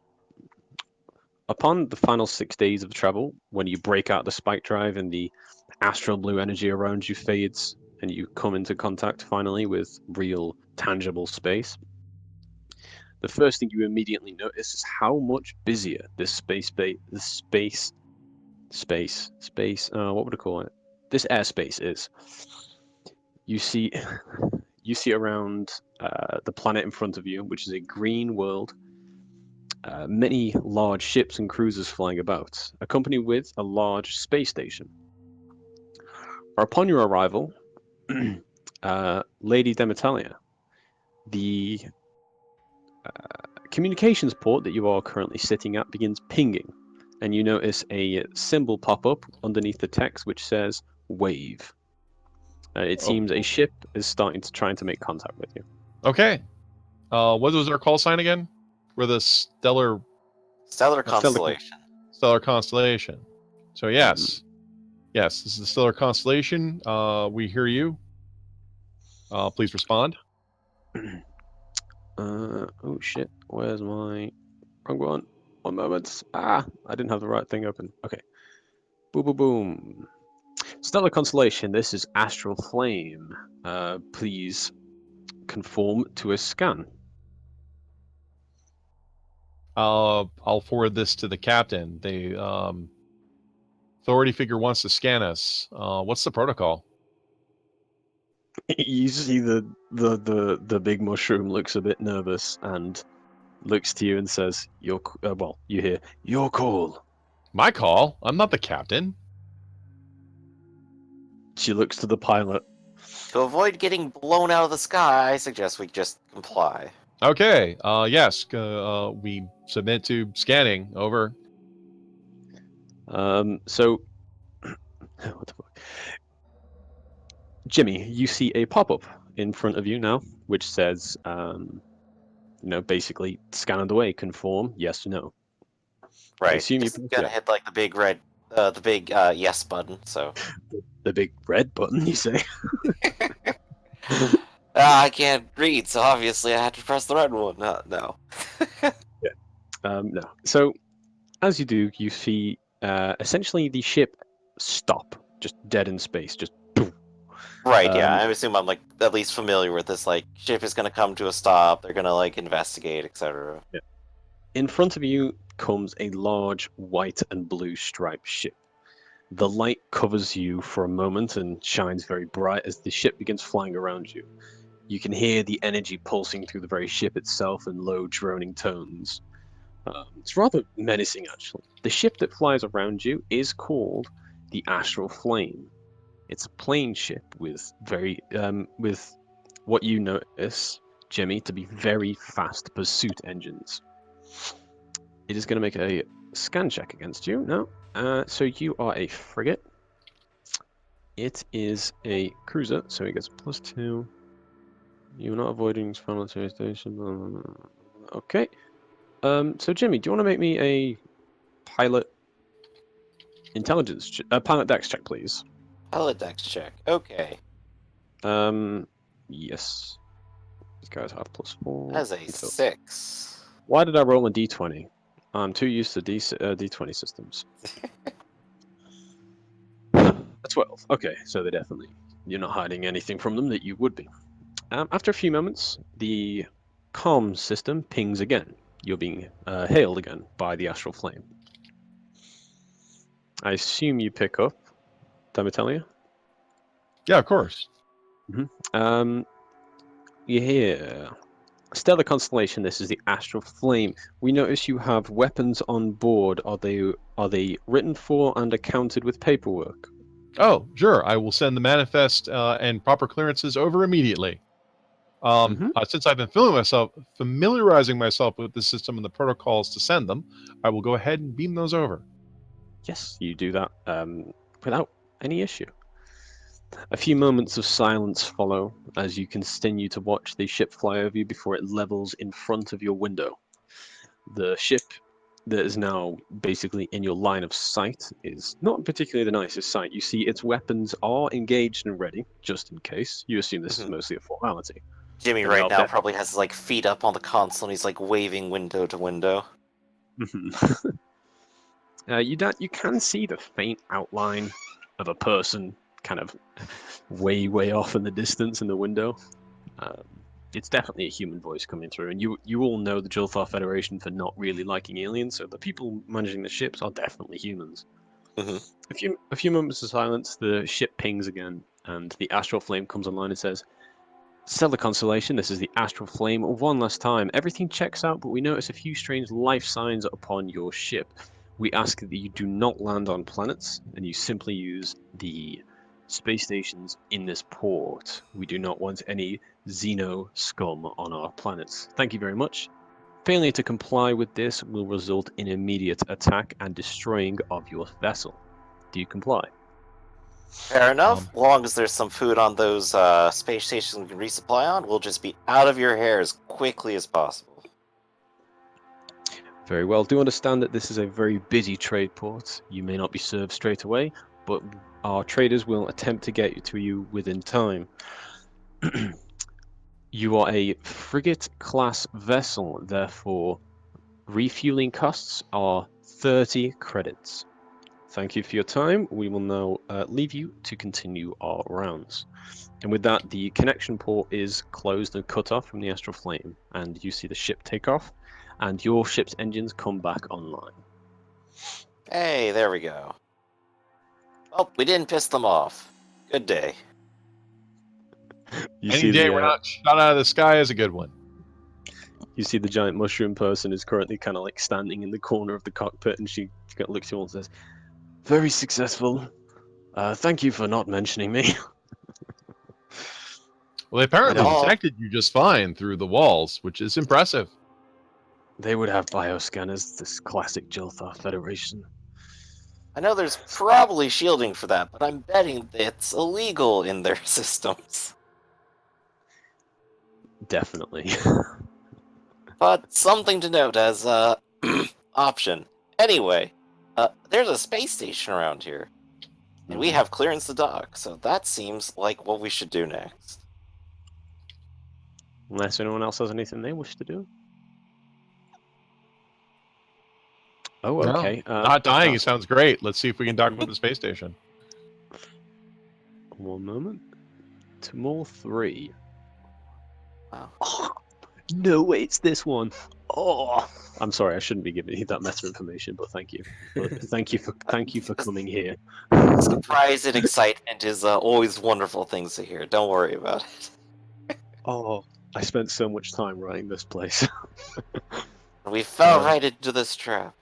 Upon the final 6 days of travel, when you break out the spike drive and the astral blue energy around you fades, and you come into contact finally with real, tangible space, the first thing you immediately notice is how much busier this what would I call it? This airspace is. You see around the planet in front of you, which is a green world, many large ships and cruisers flying about, accompanied with a large space station. Upon your arrival, Lady Demetalia, the communications port that you are currently sitting at begins pinging, and you notice a symbol pop up underneath the text which says "Wave." It seems a ship is starting to try to make contact with you. Okay. What was our call sign again? We're the stellar Stellar Stellar- constellation. constellation. So yes, yes, this is the stellar constellation. We hear you. Please respond. Oh shit, where's my wrong one? 1 moment. I didn't have the right thing open. Okay. Boom, boom, boom. Stellar constellation. This is astral flame. Please conform to a scan. I'll forward this to the captain. The authority figure wants to scan us. What's the protocol? You see the big mushroom looks a bit nervous and looks to you and says, well, you hear, your call. My call? I'm not the captain. She looks to the pilot. To avoid getting blown out of the sky, I suggest we just comply. Okay. Yes. We submit to scanning. Over. So, what the fuck? Jimmy, you see a pop-up in front of you now, which says, basically scan away, conform, yes or no. I Right. assume you Just press gonna yeah. hit like the big yes button. So. The big red button, you say. I can't read, so obviously I had to press the red one. No. No. So, as you do, you see essentially the ship stop, just dead in space, just poof. Right, yeah. I assume I'm like at least familiar with this. Like, ship is gonna come to a stop. They're gonna like investigate, etc. Yeah. In front of you comes a large white and blue striped ship. The light covers you for a moment and shines very bright as the ship begins flying around you. You can hear the energy pulsing through the very ship itself in low droning tones. It's rather menacing, actually. The ship that flies around you is called the Astral Flame. It's a plane ship with with what you notice, Jimmy, to be very fast pursuit engines. It is going to make a scan check against you. No. So you are a frigate. It is a cruiser, so it gets +2. You're not avoiding military station. Blah, blah, blah. Okay. So Jimmy, do you want to make me a pilot intelligence, pilot dex check, please? Pilot dex check. Okay. Yes. These guys have +4. That's a 6. Why did I roll a d20? I'm too used to d20 systems. A 12. Okay, so you're not hiding anything from them that you would be. After a few moments, the comm system pings again. You're being hailed again by the Astral Flame. I assume you pick up, Damatelia? Yeah, of course. You hear Stellar Constellation. This is the Astral Flame. We notice you have weapons on board. Are they written for and accounted with paperwork? Oh, sure. I will send the manifest and proper clearances over immediately. Since I've been familiarizing myself with the system and the protocols to send them, I will go ahead and beam those over. Yes, you do that without any issue. A few moments of silence follow as you continue to watch the ship fly over you before it levels in front of your window. The ship that is now basically in your line of sight is not particularly the nicest sight. You see its weapons are engaged and ready, just in case. You assume this is mostly a formality. Jimmy right now probably has his like feet up on the console and he's like waving window to window. You can see the faint outline of a person kind of way off in the distance in the window. It's definitely a human voice coming through, and you all know the Julthar Federation for not really liking aliens, so the people managing the ships are definitely humans. A few moments of silence, the ship pings again, and the Astral Flame comes online and says, Stellar Constellation, this is the Astral Flame. One last time, everything checks out, but we notice a few strange life signs upon your ship. We ask that you do not land on planets, and you simply use the space stations in this port. We do not want any Xeno scum on our planets. Thank you very much. Failure to comply with this will result in immediate attack and destroying of your vessel. Do you comply? Fair enough. As long as there's some food on those space stations we can resupply on, we'll just be out of your hair as quickly as possible. Very well. Do understand that this is a very busy trade port. You may not be served straight away, but our traders will attempt to get to you within time. You are a frigate-class vessel, therefore refueling costs are 30 credits. Thank you for your time. We will now leave you to continue our rounds. And with that, the connection port is closed and cut off from the Astral Flame, and you see the ship take off, and your ship's engines come back online. Hey, there we go. Oh, we didn't piss them off. Good day. You Any see day the we're not shot out of the sky is a good one. you see the giant mushroom person is currently kind of like standing in the corner of the cockpit, and she looks at you all and says, "Very successful. Thank you for not mentioning me." Well, they apparently Oh. detected you just fine through the walls, which is impressive. They would have bioscanners, this classic Jilthar Federation. I know there's probably shielding for that, but I'm betting it's illegal in their systems. Definitely. But something to note as a option. Anyway, there's a space station around here, and we have clearance to dock, so that seems like what we should do next. Unless anyone else has anything they wish to do. Oh, No, okay. not dying. It that's- sounds great. Let's see if we can dock with the space station. One moment. Tamul 3. Wow. Oh, no, it's this one. Oh, I'm sorry. I shouldn't be giving you that meta information, but thank you. But thank you for coming here. Surprise and excitement is always wonderful things to hear. Don't worry about it. Oh, I spent so much time writing this place. We fell right into this trap.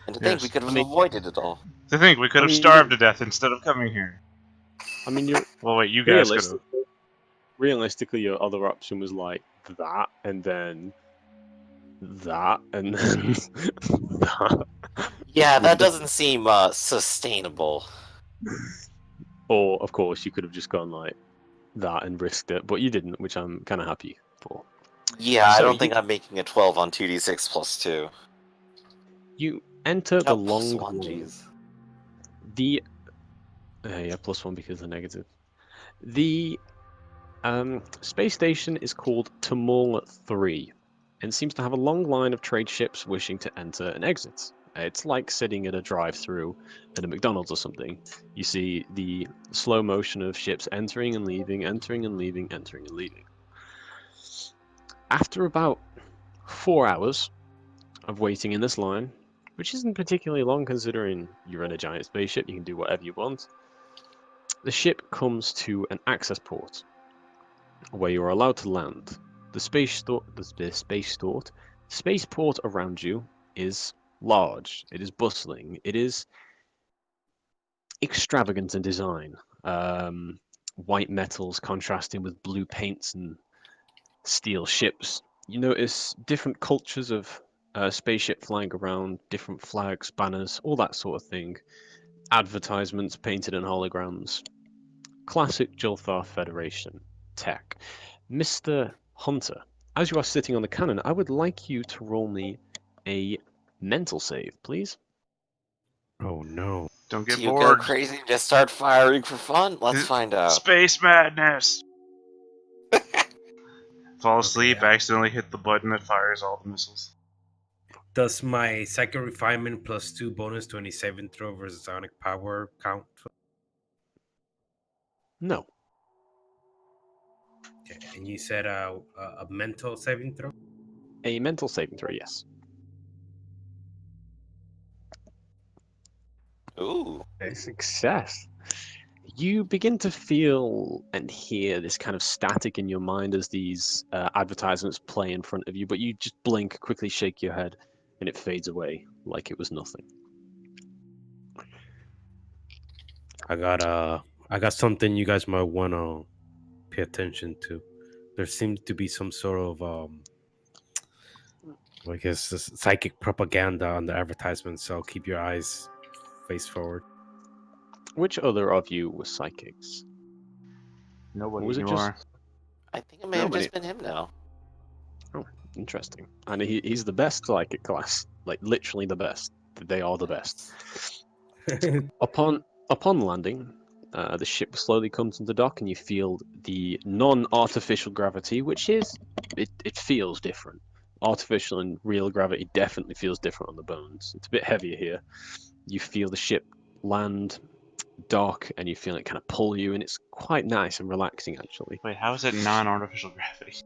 And to think Yes. we could have I mean- avoided it all. To think we could have I mean, starved to death instead of coming here. I mean, you're Well, wait, you guys could have. realistically, your other option was like that, and then that, and then that. Yeah, that doesn't seem sustainable. Or, of course, you could have just gone like that and risked it, but you didn't, which I'm kind of happy for. Yeah, I So don't think I'm making a 12 on 2d6 plus 2. You enter the Oh, plus long 1, hall. jeez. The yeah, +1 because they're negative. The space station is called Tamul 3 and seems to have a long line of trade ships wishing to enter and exit. It's like sitting at a drive-through at a McDonald's or something. You see the slow motion of ships entering and leaving, entering and leaving, entering and leaving. After about 4 hours of waiting in this line, which isn't particularly long considering you're in a giant spaceship, you can do whatever you want, the ship comes to an access port where you are allowed to land. The spaceport around you is large. It is bustling. It is extravagant in design. White metals contrasting with blue paints and steel ships. You notice different cultures of spaceship flying around, different flags, banners, all that sort of thing. Advertisements painted in holograms. Classic Jilthar Federation tech. Mr. Hunter, as you are sitting on the cannon, I would like you to roll me a mental save, please. Oh no. Don't Do get you go bored. crazy and just start firing for fun? Let's find out. Space madness. Fall Okay, asleep, accidentally hit the button that fires all the missiles. Does my psychic refinement +2 bonus to any saving throw versus sonic power count? No. Okay. And you said a mental saving throw? A mental saving throw, yes. Ooh. A success. You begin to feel and hear this kind of static in your mind as these advertisements play in front of you, but you just blink, quickly shake your head, and it fades away like it was nothing. I got something you guys might want to pay attention to. There seems to be some sort of I guess psychic propaganda on the advertisement, so keep your eyes face forward. Which other of you was psychics? Nobody Was it anymore. just I think it may have Nobody. just been him now. Interesting. And he's the best psychic class, like literally the best. They are the best. Upon landing, the ship slowly comes into dock, and you feel the non-artificial gravity, which is it feels different. Artificial and real gravity definitely feels different on the bones. It's a bit heavier here. You feel the ship land, dock, and you feel it kind of pull you, and it's quite nice and relaxing actually. Wait, how is it non-artificial gravity?